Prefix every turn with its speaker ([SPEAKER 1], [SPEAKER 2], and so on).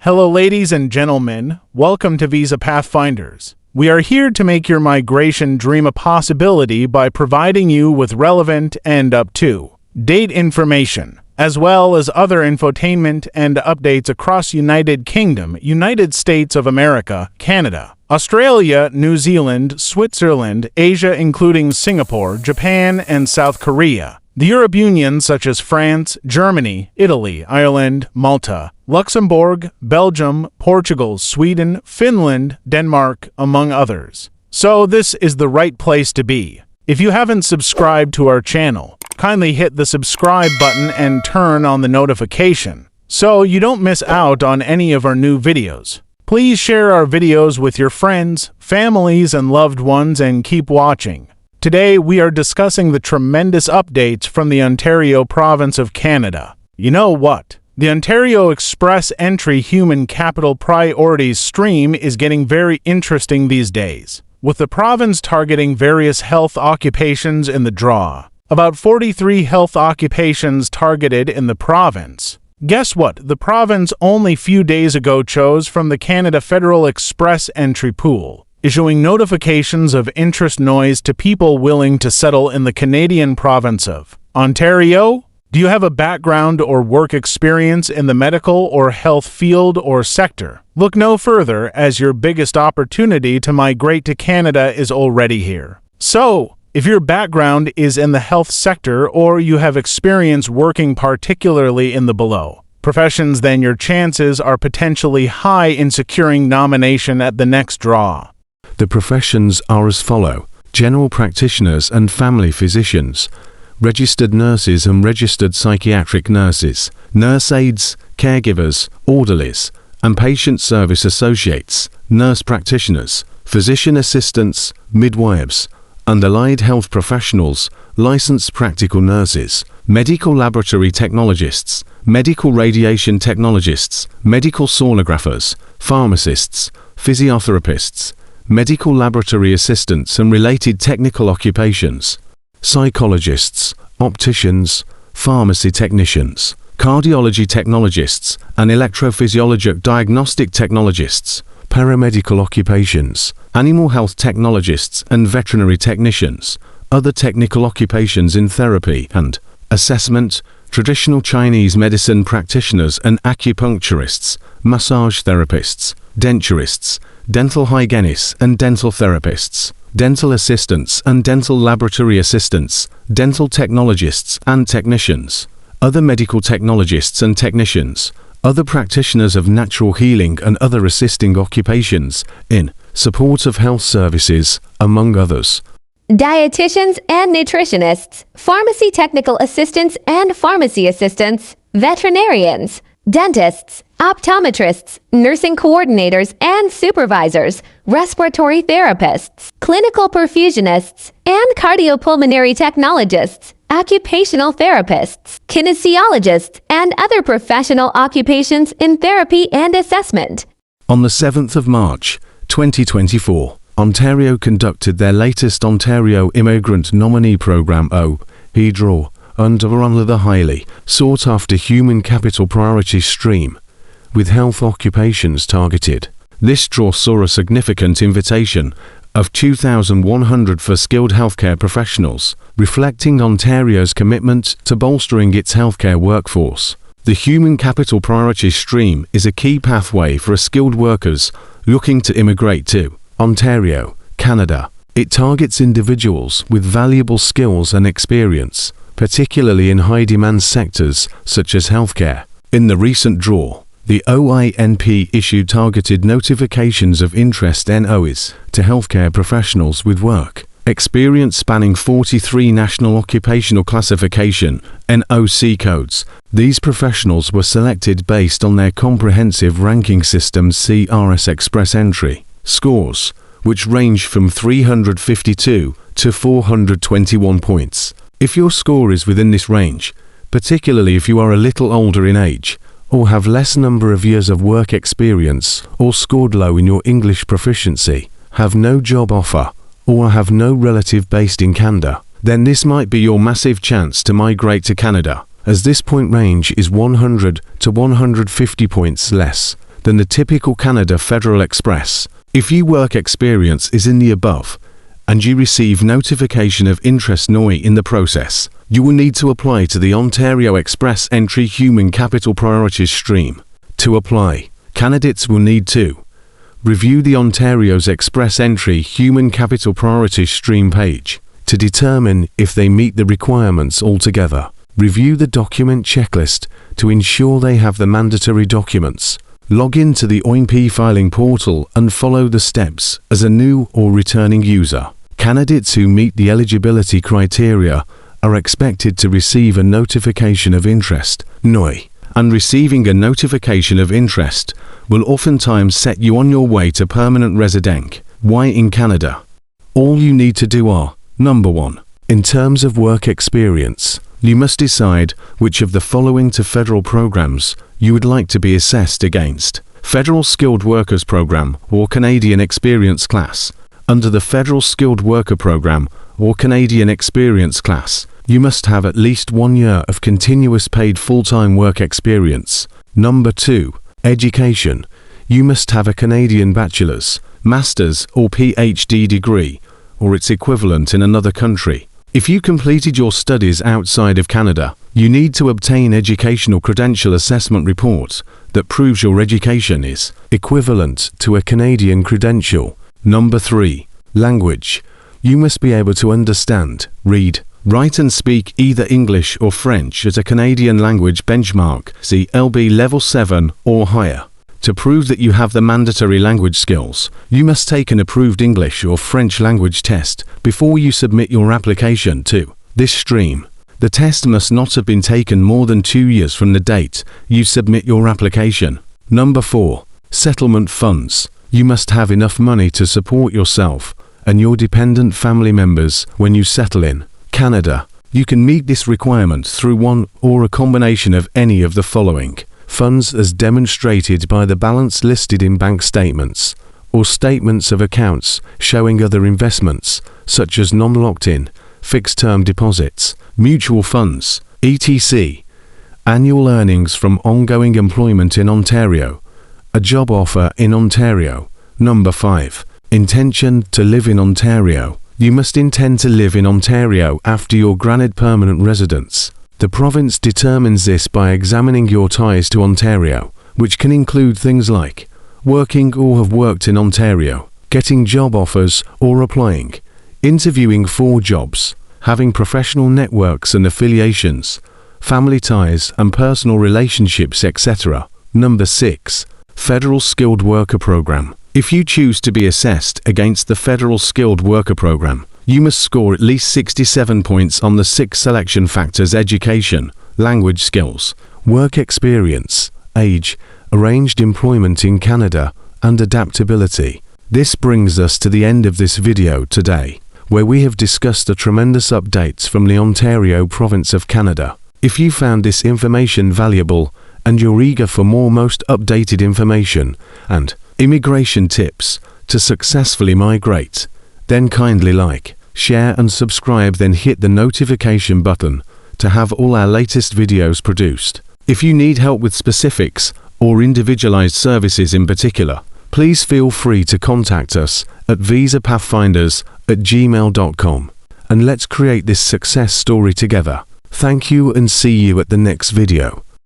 [SPEAKER 1] Hello ladies and gentlemen, welcome to Visa Pathfinders. We are here to make your migration dream a possibility by providing you with relevant and up-to-date information, as well as other infotainment and updates across United Kingdom, United States of America, Canada, Australia, New Zealand, Switzerland, Asia including Singapore, Japan, and South Korea, the Europe Union such as France, Germany, Italy, Ireland, Malta, Luxembourg, Belgium, Portugal, Sweden, Finland, Denmark, among others. So this is the right place to be. If you haven't subscribed to our channel, kindly hit the subscribe button and turn on the notification so you don't miss out on any of our new videos. Please share our videos with your friends, families, and loved ones and keep watching. Today we are discussing the tremendous updates from the Ontario province of Canada. You know what? The Ontario Express Entry Human Capital Priorities stream is getting very interesting these days, with the province targeting various health occupations in the draw. About 43 health occupations targeted in the province. Guess what? The province only few days ago chose from the Canada Federal Express Entry Pool, issuing notifications of interest NOIs to people willing to settle in the Canadian province of Ontario. Do you have a background or work experience in the medical or health field or sector? Look no further, as your biggest opportunity to migrate to Canada is already here. So, if your background is in the health sector or you have experience working particularly in the below professions, then your chances are potentially high in securing nomination at the next draw.
[SPEAKER 2] The professions are as follow: general practitioners and family physicians, registered nurses and registered psychiatric nurses, nurse aides, caregivers, orderlies, and patient service associates, nurse practitioners, physician assistants, midwives, and allied health professionals, licensed practical nurses, medical laboratory technologists, medical radiation technologists, medical sonographers, pharmacists, physiotherapists, medical laboratory assistants and related technical occupations, psychologists, opticians, pharmacy technicians, cardiology technologists and electrophysiologic diagnostic technologists, paramedical occupations, animal health technologists and veterinary technicians, other technical occupations in therapy and assessment, traditional Chinese medicine practitioners and acupuncturists, massage therapists, denturists, dental hygienists and dental therapists, dental assistants and dental laboratory assistants, dental technologists and technicians, other medical technologists and technicians, other practitioners of natural healing and other assisting occupations in support of health services, among others.
[SPEAKER 3] Dietitians and nutritionists, pharmacy technical assistants and pharmacy assistants, veterinarians, dentists, optometrists, nursing coordinators and supervisors, respiratory therapists, clinical perfusionists, and cardiopulmonary technologists, occupational therapists, kinesiologists, and other professional occupations in therapy and assessment.
[SPEAKER 2] On the 7th of March, 2024, Ontario conducted their latest Ontario Immigrant Nominee Program OINP draw under the highly sought-after Human Capital Priority stream, with health occupations targeted. This draw saw a significant invitation of 2,100 for skilled healthcare professionals, reflecting Ontario's commitment to bolstering its healthcare workforce. The Human Capital Priority stream is a key pathway for skilled workers looking to immigrate to Ontario, Canada. It targets individuals with valuable skills and experience, particularly in high-demand sectors such as healthcare. In the recent draw, the OINP issued targeted notifications of interest NOIs to healthcare professionals with work experience spanning 43 National Occupational Classification (NOC) codes. These professionals were selected based on their comprehensive ranking system CRS Express Entry scores, which range from 352 to 421 points. If your score is within this range, particularly if you are a little older in age, or have less number of years of work experience, or scored low in your English proficiency, have no job offer, or have no relative based in Canada, then this might be your massive chance to migrate to Canada, as this point range is 100 to 150 points less than the typical Canada Federal Express. If your work experience is in the above, and you receive notification of interest NOI in the process, you will need to apply to the Ontario Express Entry Human Capital Priorities stream. To apply, candidates will need to review the Ontario's Express Entry Human Capital Priorities stream page to determine if they meet the requirements altogether. Review the document checklist to ensure they have the mandatory documents. Log into the OINP filing portal and follow the steps as a new or returning user. Candidates who meet the eligibility criteria are expected to receive a notification of interest, NOI, and receiving a notification of interest will oftentimes set you on your way to permanent resident. Why in Canada? All you need to do are, number 1, in terms of work experience, you must decide which of the following two federal programs you would like to be assessed against. Federal Skilled Workers Program or Canadian Experience Class. Under the Federal Skilled Worker Program or Canadian Experience Class, you must have at least 1 year of continuous paid full-time work experience. Number 2, education. You must have a Canadian bachelor's, master's or PhD degree, or its equivalent in another country. If you completed your studies outside of Canada, you need to obtain educational credential assessment report that proves your education is equivalent to a Canadian credential. Number 3, language. You must be able to understand, read, write and speak either English or French as a Canadian language benchmark, CLB level 7 or higher. To prove that you have the mandatory language skills, you must take an approved English or French language test before you submit your application to this stream. The test must not have been taken more than 2 years from the date you submit your application. Number 4, settlement funds. You must have enough money to support yourself and your dependent family members when you settle in Canada. You can meet this requirement through one or a combination of any of the following. Funds as demonstrated by the balance listed in bank statements, or statements of accounts showing other investments, such as non-locked-in, fixed-term deposits, mutual funds, etc. Annual earnings from ongoing employment in Ontario. A job offer in Ontario. Number 5. Intention to live in Ontario. You must intend to live in Ontario after your granted permanent residence. The province determines this by examining your ties to Ontario, which can include things like working or have worked in Ontario, getting job offers or applying, interviewing for jobs, having professional networks and affiliations, family ties and personal relationships, etc. Number 6. Federal Skilled Worker Program. If you choose to be assessed against the Federal Skilled Worker Program, you must score at least 67 points on the 6 selection factors: education, language skills, work experience, age, arranged employment in Canada, and adaptability. This brings us to the end of this video today, where we have discussed the tremendous updates from the Ontario province of Canada. If you found this information valuable and you're eager for more most updated information and immigration tips to successfully migrate, then kindly like, share and subscribe, then hit the notification button to have all our latest videos produced. If you need help with specifics or individualized services in particular, please feel free to contact us at visapathfinders@gmail.com, and let's create this success story together. Thank you and see you at the next video.